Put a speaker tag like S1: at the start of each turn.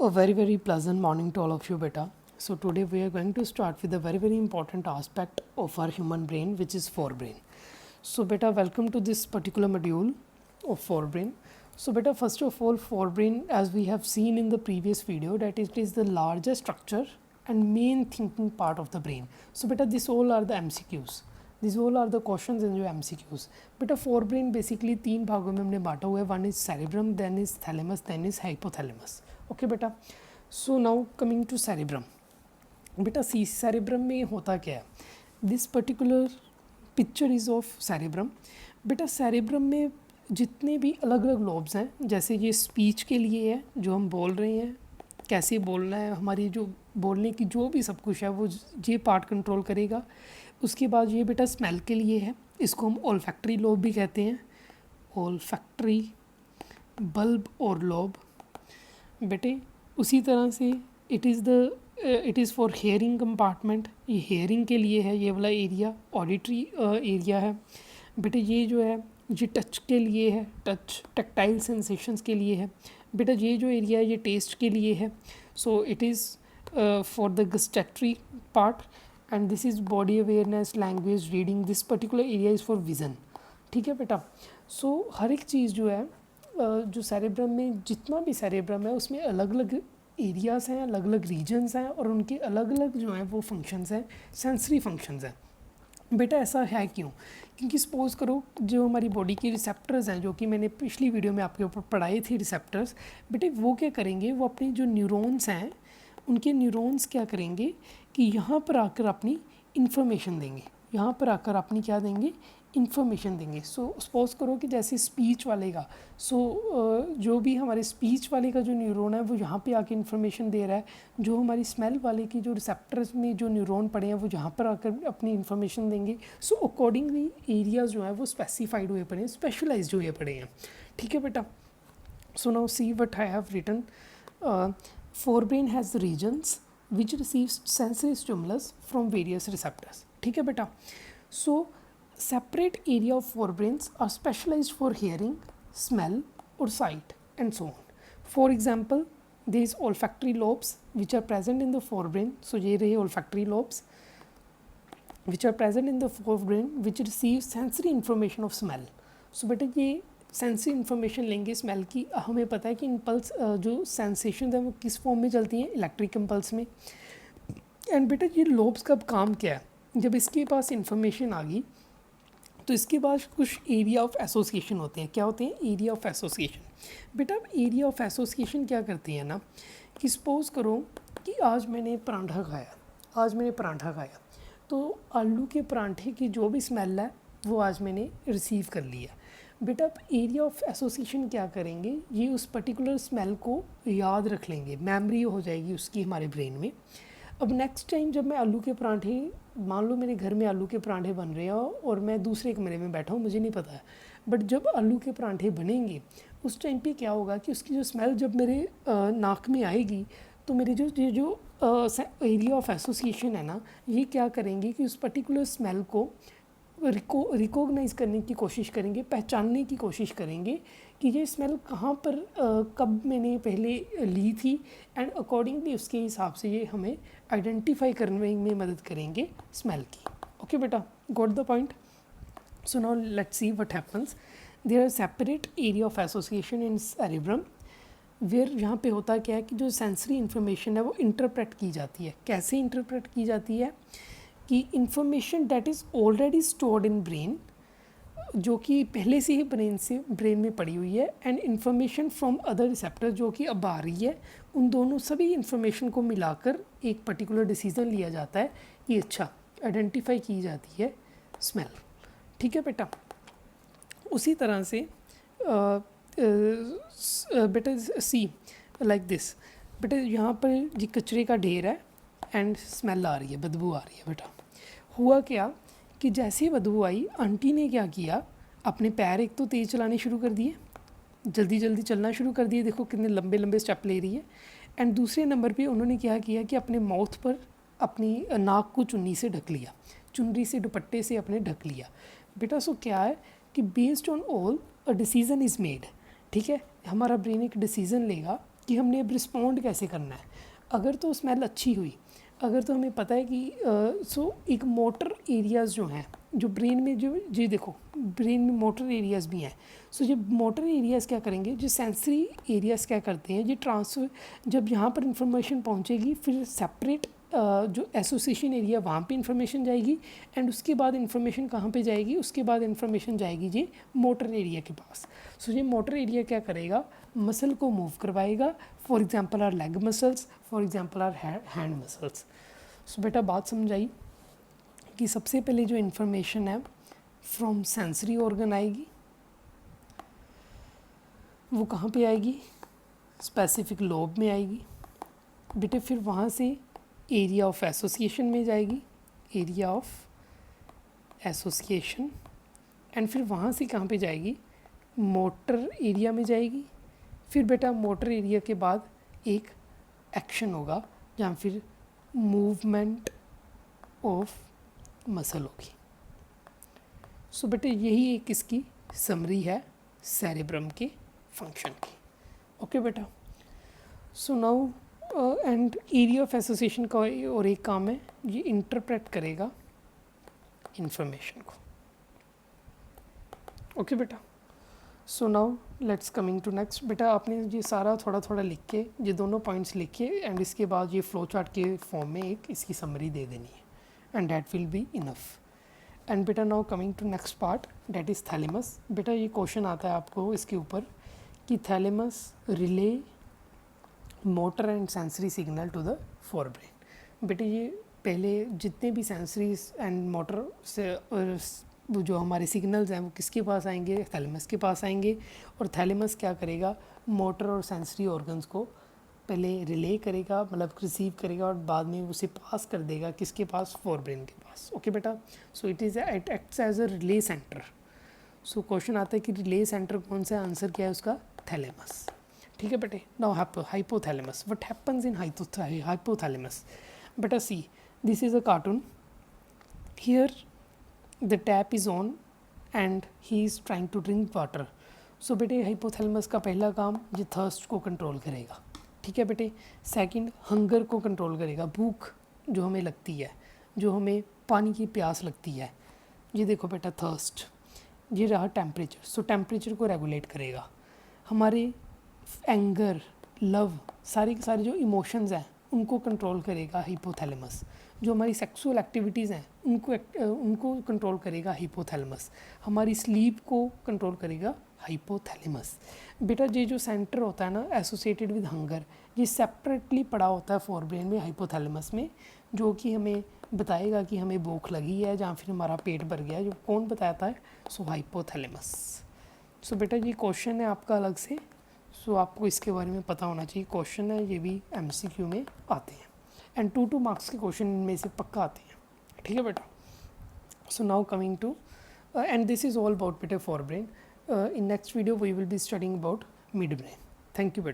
S1: A very pleasant morning to all of you, beta. So today we are going to start with a very important aspect of our human brain, which is forebrain. So beta, welcome to this particular module of forebrain. So beta, first of all, forebrain, as we have seen in the previous video, that it is the largest structure and main thinking part of the brain. So beta, these all are the MCQs. These all are the questions in your MCQs. बेटा forebrain basically तीन भागों में हमने बांटा हुआ है. One is cerebrum, then is thalamus, then is hypothalamus. Okay बेटा. So now coming to cerebrum. बेटा cerebrum में होता क्या है? This particular picture is of cerebrum. बेटा cerebrum में जितने भी अलग अलग lobes हैं, जैसे ये speech के लिए है, जो हम बोल रहे हैं, कैसे बोलना है, हमारी जो बोलने की जो भी सब कुछ है वो ये पार्ट कंट्रोल करेगा. उसके बाद ये बेटा स्मेल के लिए है, इसको हम ओल्फैक्टरी लोब भी कहते हैं. ओल्फैक्टरी बल्ब और लोब बेटे. उसी तरह से it is for hearing compartment, ये हेयरिंग के लिए है ये वाला एरिया. ऑडिटरी एरिया है बेटे. ये जो है ये टच के लिए है, टच टेक्टाइल सेंसेशंस के लिए है बेटा. ये जो एरिया है ये टेस्ट के लिए है. सो it is for the gustatory part. And this is body awareness, language, reading. This particular area is for vision. ठीक है बेटा. सो हर एक चीज़ जो है जो सेरेब्रम में, जितना भी सेरेब्रम है उसमें अलग अलग एरियाज़ हैं, अलग अलग रीजन्स हैं और उनके अलग अलग जो हैं वो फंक्शंस हैं, सेंसरी फंक्शंस हैं बेटा. ऐसा है क्यों? क्योंकि सपोज़ करो जो हमारी बॉडी के रिसेप्टर्स हैं, जो कि मैंने पिछली वीडियो में आपके ऊपर पढ़ाई थी रिसेप्टर्स बेटे, वो क्या करेंगे, वो अपने जो न्यूरॉन्स हैं उनके न्यूरॉन्स क्या करेंगे कि यहाँ पर आकर अपनी इन्फॉर्मेशन देंगे. यहाँ पर आकर अपनी क्या देंगे, इन्फॉर्मेशन देंगे. सो सपोज़ करो कि जैसे स्पीच वाले का, जो भी हमारे स्पीच वाले का जो न्यूरॉन है वो यहाँ पे आके इन्फॉर्मेशन दे रहा है. जो हमारी स्मेल वाले की जो रिसेप्टर्स में जो न्यूरॉन पड़े हैं वो यहाँ पर आकर अपनी इन्फॉर्मेशन देंगे. सो अकॉर्डिंगली एरियाज़ जो हैं वो स्पेसिफाइड हुए पड़े हैं, स्पेशलाइज्ड हुए पड़े हैं. ठीक है बेटा. So now see what I have written. Forebrain has regions which receives sensory stimulus from various receptors. ठीक है बेटा. So separate area of forebrains are specialized for hearing, smell or sight and so on. For example, there is olfactory lobes which are present in the forebrain. So ये रहे olfactory lobes which are present in the forebrain which receive sensory information of smell. So बेटा ये sensory information लेंगे smell की. हमें पता है कि इम्पल्स जो सेंसेशन है वो किस फॉर्म में चलती हैं, इलेक्ट्रिक इम्पल्स में. एंड बेटा ये लोब्स का काम क्या है, जब इसके पास इन्फॉर्मेशन आ गई तो इसके बाद कुछ एरिया ऑफ एसोसिएशन होते हैं. क्या होते हैं? Area of association. बेटा अब एरिया ऑफ एसोसिएशन क्या करती है ना कि सपोज़ करो कि आज मैंने परांठा खाया, तो आलू के परांठे की जो भी स्मेल है वो आज मैंने रिसीव कर लिया. बेटा अब एरिया ऑफ एसोसिएशन क्या करेंगे, ये उस पर्टिकुलर स्मेल को याद रख लेंगे, मेमोरी हो जाएगी उसकी हमारे ब्रेन में. अब नेक्स्ट टाइम जब मैं आलू के परांठे, मान लो मेरे घर में आलू के परांठे बन रहे हैं और मैं दूसरे कमरे में बैठा हूँ, मुझे नहीं पता है, बट जब आलू के परांठे बनेंगे उस टाइम पे क्या होगा कि उसकी जो स्मेल जब मेरे नाक में आएगी तो मेरे जो एरिया ऑफ एसोसिएशन है ना, ये क्या करेंगे कि उस पर्टिकुलर स्मेल को रिकॉग्नाइज़ करने की कोशिश करेंगे, पहचानने की कोशिश करेंगे कि ये स्मेल कहाँ पर कब मैंने पहले ली थी. एंड अकॉर्डिंगली उसके हिसाब से ये हमें आइडेंटिफाई करने में मदद करेंगे स्मेल की. ओके बेटा, got the point. So now let's see what happens. There are separate area of association in cerebrum where. यहाँ पे होता क्या है कि जो सेंसरी इन्फॉर्मेशन है वो इंटरप्रेट की जाती है. कैसे इंटरप्रेट की जाती है कि information that is already stored in brain, जो कि पहले से ही ब्रेन में पड़ी हुई है, and information from other receptor जो कि अब आ रही है, उन दोनों सभी इन्फॉर्मेशन को मिलाकर एक पर्टिकुलर डिसीजन लिया जाता है कि अच्छा आइडेंटिफाई की जाती है स्मेल. ठीक है बेटा. उसी तरह से बेटा सी लाइक दिस. बेटा यहाँ पर ये कचरे का ढेर है एंड स्मेल आ रही है, बदबू आ रही है. बेटा हुआ क्या कि जैसे ही बदबू आई, आंटी ने क्या किया, अपने पैर एक तो तेज़ चलाने शुरू कर दिए, जल्दी चलना शुरू कर दिए. देखो कितने लंबे लंबे स्टेप ले रही है. एंड दूसरे नंबर पे उन्होंने क्या किया कि अपने माउथ पर अपनी नाक को चुन्नी से ढक लिया, चुनरी से दुपट्टे से अपने ढक लिया. बेटा सो क्या है कि based on all a decision is made. ठीक है, हमारा ब्रेन एक डिसीज़न लेगा कि हमने अब रिस्पॉन्ड कैसे करना है। अगर तो स्मेल अच्छी हुई, अगर तो हमें पता है कि सो एक मोटर एरियाज़ जो हैं, जो ब्रेन में जो जी देखो ब्रेन में मोटर एरियाज़ भी हैं। सो जब मोटर एरियाज़ क्या करेंगे, जो सेंसरी एरियाज़ क्या करते हैं, ये ट्रांसफर जब यहाँ पर इंफॉर्मेशन पहुँचेगी फिर सेपरेट जो एसोसिएशन एरिया वहाँ पे इंफॉर्मेशन जाएगी एंड उसके बाद इंफॉर्मेशन कहाँ पे जाएगी, उसके बाद इंफॉर्मेशन जाएगी जी मोटर एरिया के पास। सो ये मोटर एरिया क्या करेगा, मसल को मूव करवाएगा। For example our leg muscles, for example our hand muscles. So बेटा बात समझ आई कि सबसे पहले जो इन्फॉर्मेशन है फ्रॉम सेंसरी ऑर्गन आएगी, वो कहाँ पे आएगी, स्पेसिफिक लोब में आएगी बेटे। फिर वहाँ से एरिया ऑफ एसोसिएशन में जाएगी, एरिया ऑफ एसोसिएशन, एंड फिर वहाँ से कहाँ पे जाएगी, मोटर एरिया में जाएगी। फिर बेटा मोटर एरिया के बाद एक एक्शन होगा जहाँ फिर मूवमेंट ऑफ मसल होगी। सो बेटे यही एक इसकी समरी है सेरेब्रम के फंक्शन की। ओके बेटा, so now and area of association का और एक काम है, ये इंटरप्रेट करेगा इंफॉर्मेशन को। ओके बेटा, so now let's coming to next. बेटा आपने ये सारा थोड़ा थोड़ा लिख के, ये दोनों पॉइंट्स लिख के एंड इसके बाद ये फ्लो चार्ट के फॉर्म में एक इसकी समरी दे देनी है and that will be enough. And बेटा now coming to next part, that is thalamus. बेटा ये क्वेश्चन आता है आपको इसके ऊपर कि thalamus relay motor and sensory signal to the forebrain. बेटे ये पहले जितने भी सेंसरी एंड मोटर से जो हमारे सिग्नल्स हैं वो किसके पास आएंगे, थैलेमस के पास आएंगे। और थैलेमस क्या करेगा, मोटर और सेंसरी ऑर्गन्स को पहले रिले करेगा, मतलब रिसीव करेगा और बाद में उसे पास कर देगा किसके पास, फोर ब्रेन के पास। ओके बेटा, so it is it acts as a relay centre. So question आता है कि रिले सेंटर कौन सा, आंसर क्या है उसका, थैलेमस। ठीक है बेटे, now hypothalamus, what happens in hypothalamus. बेटा see, this is a cartoon, here the tap is on and he is trying to drink water. So बेटे हाइपोथैलेमस का पहला काम ये थर्स्ट को कंट्रोल करेगा। ठीक है बेटे, सेकंड हंगर को कंट्रोल करेगा, भूख जो हमें लगती है, जो हमें पानी की प्यास लगती है। ये देखो बेटा थर्स्ट, ये रहा टेम्परेचर, सो टेम्परेचर को रेगुलेट करेगा। हमारे एंगर, लव, सारे के सारे जो इमोशंस हैं उनको कंट्रोल करेगा हाइपोथैलेमस। जो हमारी सेक्सुअल एक्टिविटीज़ हैं उनको कंट्रोल करेगा हाइपोथैलेमस। हमारी स्लीप को कंट्रोल करेगा हाइपोथैलेमस। बेटा ये जो सेंटर होता है ना एसोसिएटेड विद हंगर, ये सेपरेटली पड़ा होता है फोर ब्रेन में, हाइपोथैलेमस में, जो कि हमें बताएगा कि हमें भूख लगी है या फिर हमारा पेट भर गया है। जो कौन बताता है, सो हाइपोथैलेमस। सो बेटा ये क्वेश्चन है आपका अलग से, सो आपको इसके बारे में पता होना चाहिए। क्वेश्चन है, ये भी MCQ में आते हैं एंड 2 मार्क्स के क्वेश्चन इनमें से पक्का आते हैं। ठीक है बेटा, so now coming to and this is all about बेटा forebrain. In next video we will be studying about midbrain. Thank you बेटा।